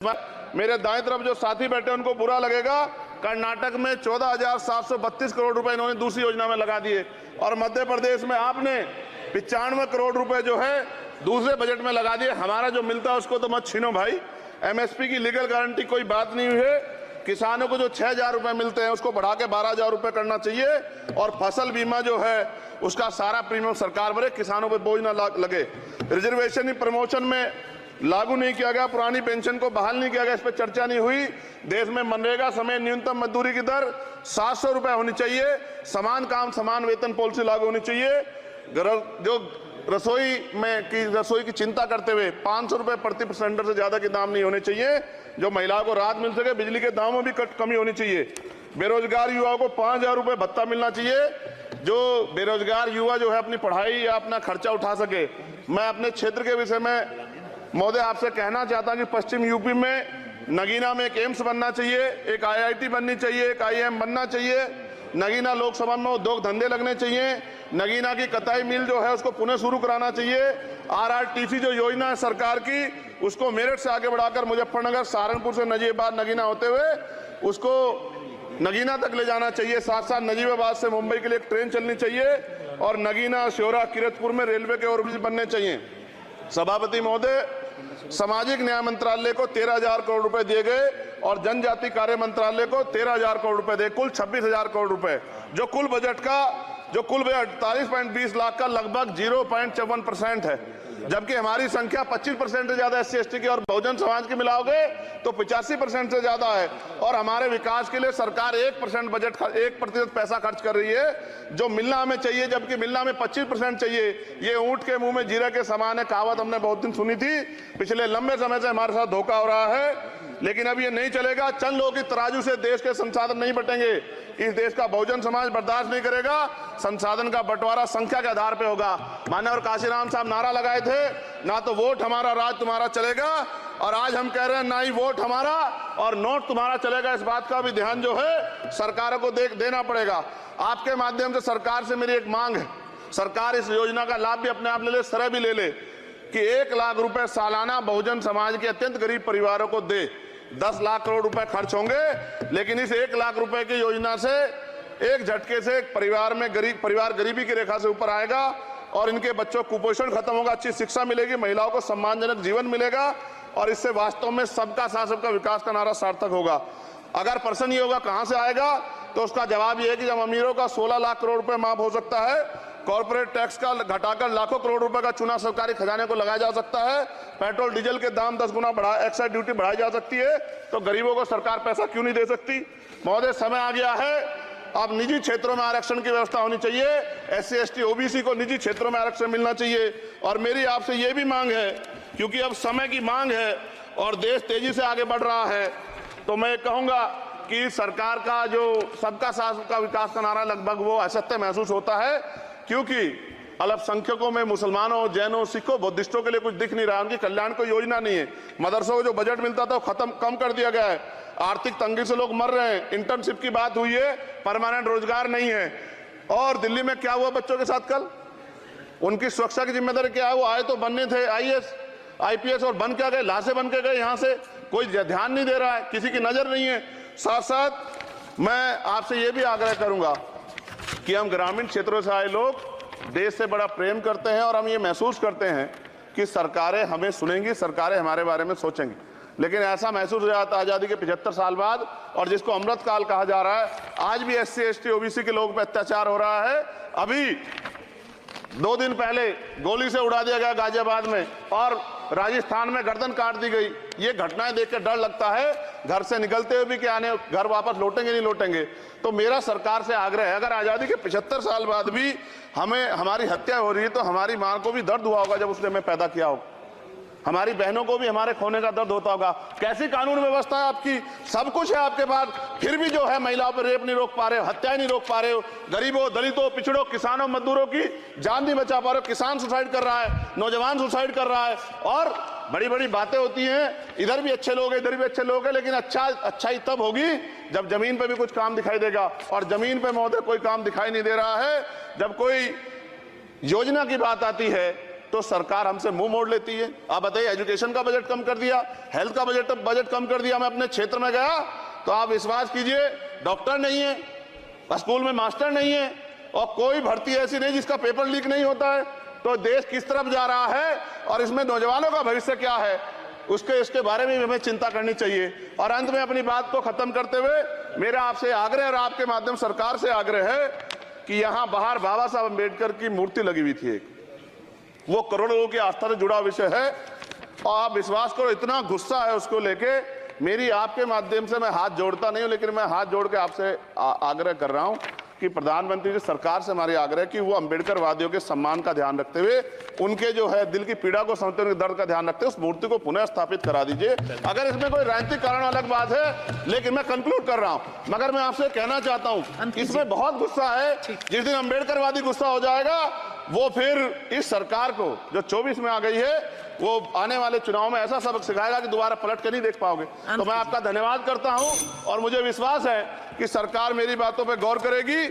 मेरे दाएं तरफ जो साथी बैठे उनको बुरा लगेगा, कर्नाटक में 14,732 करोड़ रुपए इन्होंने दूसरी योजना में लगा दिए और मध्य प्रदेश में आपने 95 करोड़ रुपए जो है दूसरे बजट में लगा दिए। हमारा जो मिलता है उसको तो मत छीनो भाई। एमएसपी की लीगल गारंटी कोई बात नहीं हुई है। किसानों को जो 6,000 रुपए मिलते हैं उसको बढ़ा के 12,000 रुपए करना चाहिए और फसल बीमा जो है उसका सारा प्रीमियम सरकार भरे, किसानों पर बोझ ना लगे। रिजर्वेशन प्रमोशन में लागू नहीं किया गया, पुरानी पेंशन को बहाल नहीं किया गया, इस पर चर्चा नहीं हुई। देश में मनरेगा समय न्यूनतम मजदूरी की दर 700 रुपए होनी चाहिए। समान काम समान वेतन पॉलिसी लागू होनी चाहिए। जो रसोई की चिंता करते हुए 500 रुपए प्रति सिलेंडर से ज्यादा के दाम नहीं होने चाहिए, जो महिलाओं को राहत मिल सके। बिजली के दामों में भी कमी होनी चाहिए। बेरोजगार युवाओं को 5,000 रुपए भत्ता मिलना चाहिए, जो बेरोजगार युवा जो है अपनी पढ़ाई या अपना खर्चा उठा सके। मैं अपने क्षेत्र के विषय में महोदय आपसे कहना चाहता हूं कि पश्चिम यूपी में नगीना में एक एम्स बनना चाहिए, एक आईआईटी बननी चाहिए, एक आईआईएम बनना चाहिए। नगीना लोकसभा में उद्योग धंधे लगने चाहिए। नगीना की कताई मिल जो है उसको पुनः शुरू कराना चाहिए। आरआरटीसी जो योजना है सरकार की उसको मेरठ से आगे बढ़ाकर मुजफ्फरनगर, सहारनपुर से नजीबाबाद नगीना होते हुए उसको नगीना तक ले जाना चाहिए। साथ साथ नजीबाबाद से मुंबई के लिए एक ट्रेन चलनी चाहिए और नगीना, श्योरा, किरतपुर में रेलवे के ओवरब्रिज बनने चाहिए। सभापति महोदय, सामाजिक न्याय मंत्रालय को 13,000 करोड़ रुपए दिए गए और जनजाति कार्य मंत्रालय को 13,000 करोड़ रुपए दिए, कुल 26,000 करोड़ रुपए, जो कुल बजट 48.20 लाख का लगभग 0.54% है। जबकि हमारी संख्या 25% से ज्यादा SC/ST की और बहुजन समाज की मिलाओगे तो 85% से ज्यादा है। और हमारे विकास के लिए सरकार 1% पैसा खर्च कर रही है, जो मिलना हमें चाहिए, जबकि मिलना हमें 25% चाहिए। ये ऊंट के मुंह में जीरा के समान है, कहावत हमने बहुत दिन सुनी थी। पिछले लंबे समय से हमारे साथ धोखा हो रहा है, लेकिन अब ये नहीं चलेगा। चंद लोगों की तराजू से देश के संसाधन नहीं बटेंगे। इस देश का बहुजन समाज बर्दाश्त नहीं करेगा। संसाधन का बंटवारा संख्या के आधार पे होगा। माननीय काशीराम साहब नारा लगाए थे, ना तो वोट हमारा राज तुम्हारा चलेगा, और आज हम कह रहे हैं ना ही वोट हमारा और नोट तुम्हारा चलेगा। इस बात का भी ध्यान जो है सरकारों को देना पड़ेगा। आपके माध्यम से सरकार से मेरी एक मांग है, सरकार इस योजना का लाभ भी अपने आप ले ले, सरह भी ले ले कि 1 लाख रुपए सालाना बहुजन समाज के अत्यंत गरीब परिवारों को दे। 10 लाख करोड़ रुपए खर्च होंगे, लेकिन इस 1 लाख रुपए की योजना से एक झटके से एक परिवार गरीबी की रेखा से ऊपर आएगा और इनके बच्चों को कुपोषण खत्म होगा, अच्छी शिक्षा मिलेगी, महिलाओं को सम्मानजनक जीवन मिलेगा और इससे वास्तव में सबका साथ सबका विकास का नारा सार्थक होगा। अगर प्रश्न ये होगा कहां से आएगा, तो उसका जवाब ये है कि जब अमीरों का 16 लाख करोड़ रुपए माफ हो सकता है, कॉर्पोरेट टैक्स का घटाकर लाखों करोड़ रुपए का चुना सरकारी खजाने को लगाया जा सकता है, पेट्रोल डीजल के दाम 10 गुना एक्साइज ड्यूटी बढ़ाई जा सकती है, तो गरीबों को सरकार पैसा क्यों नहीं दे सकती। महोदय, समय आ गया है, अब निजी क्षेत्रों में आरक्षण की व्यवस्था होनी चाहिए। SC/ST OBC को निजी क्षेत्रों में आरक्षण मिलना चाहिए। और मेरी आपसे ये भी मांग है, क्योंकि अब समय की मांग है और देश तेजी से आगे बढ़ रहा है, तो मैं कहूंगा कि सरकार का जो सबका साथ सबका विकास का नारा लगभग वो असत्य महसूस होता है, क्योंकि अल्पसंख्यकों में मुसलमानों, जैनों, सिखों, बुद्धिस्टों के लिए कुछ दिख नहीं रहा, उनकी कल्याण कोई योजना नहीं है। मदरसों को जो बजट मिलता था वो कम कर दिया गया है। आर्थिक तंगी से लोग मर रहे हैं। इंटर्नशिप की बात हुई है, परमानेंट रोजगार नहीं है। और दिल्ली में क्या हुआ बच्चों के साथ कल, उनकी सुरक्षा की जिम्मेदारी क्या है? वो आए तो बनने थे IAS IPS और बन क्या गए, लाशें बन के गए। यहाँ से कोई ध्यान नहीं दे रहा है, किसी की नजर नहीं है। साथ साथ मैं आपसे ये भी आग्रह करूंगा कि हम ग्रामीण क्षेत्रों से आए लोग देश से बड़ा प्रेम करते हैं और हम ये महसूस करते हैं कि सरकारें हमें सुनेंगी, सरकारें हमारे बारे में सोचेंगी। लेकिन ऐसा महसूस हो जाता है आजादी के 75 साल बाद, और जिसको अमृत काल कहा जा रहा है, आज भी SC/ST OBC के लोगों पर अत्याचार हो रहा है। अभी 2 दिन पहले गोली से उड़ा दिया गया गाजियाबाद में और राजस्थान में गर्दन काट दी गई। ये घटनाएं देख के डर लगता है, घर से निकलते हुए भी कि आने घर वापस लौटेंगे नहीं लौटेंगे। तो मेरा सरकार से आग्रह है, अगर आजादी के 75 साल बाद भी हमारी हत्या हो रही है, तो हमारी मां को भी दर्द हुआ होगा जब उसने हमें पैदा किया हो। हमारी बहनों को भी हमारे खोने का दर्द होता होगा। कैसी कानून व्यवस्था है आपकी, सब कुछ है आपके पास, फिर भी जो है महिलाओं पर रेप नहीं रोक पा रहे हो, हत्याएं नहीं रोक पा रहे हो, गरीबों, दलितों, पिछड़ों, किसानों, मजदूरों की जान नहीं बचा पा रहे हो। किसान सुसाइड कर रहा है, नौजवान सुसाइड कर रहा है, और बड़ी बड़ी बातें होती हैं, इधर भी अच्छे लोग हैं, इधर भी अच्छे लोग हैं, लेकिन अच्छाई तब होगी जब जमीन पे भी कुछ काम दिखाई देगा। और जमीन पे महोदय कोई काम दिखाई नहीं दे रहा है। जब कोई योजना की बात आती है तो सरकार हमसे मुंह मोड़ लेती है। आप बताइए, एजुकेशन का बजट कम कर दिया, हेल्थ का बजट कम कर दिया। मैं अपने क्षेत्र में गया तो आप विश्वास कीजिए, डॉक्टर नहीं है, स्कूल में मास्टर नहीं है, और कोई भर्ती ऐसी नहीं जिसका पेपर लीक नहीं होता है। तो देश किस तरफ जा रहा है और इसमें नौजवानों का भविष्य क्या है, इसके बारे में हमें चिंता करनी चाहिए। और अंत में अपनी बात को खत्म करते हुए मेरा आपसे आग्रह और आपके माध्यम सरकार से आग्रह है कि यहां बाहर बाबा साहब अम्बेडकर की मूर्ति लगी हुई थी, वो करोड़ों लोगों की आस्था से जुड़ा विषय है, और आप विश्वास करो इतना गुस्सा है उसको लेके, मेरी आपके माध्यम से मैं हाथ जोड़ता नहीं हूं, लेकिन मैं हाथ जोड़ के आपसे आग्रह कर रहा हूं कि प्रधानमंत्री जी, सरकार से हमारी आग्रह कि वो अम्बेडकर वादियों के सम्मान का ध्यान रखते हुए, उनके जो है दिल की पीड़ा को समझते हुए, उनके दर्द का ध्यान रखते हुए उस मूर्ति को पुनः स्थापित करा दीजिए। अगर इसमें कोई राजनीतिक कारण अलग बात है, लेकिन मैं कंक्लूड कर रहा हूं, मगर मैं आपसे कहना चाहता हूं इसमें बहुत गुस्सा है। जिस दिन अम्बेडकरवादी गुस्सा हो जाएगा, वो फिर इस सरकार को जो 24 में आ गई है, वो आने वाले चुनाव में ऐसा सबक सिखाएगा कि दोबारा पलट कर नहीं देख पाओगे। तो मैं आपका धन्यवाद करता हूं और मुझे विश्वास है कि सरकार मेरी बातों पर गौर करेगी।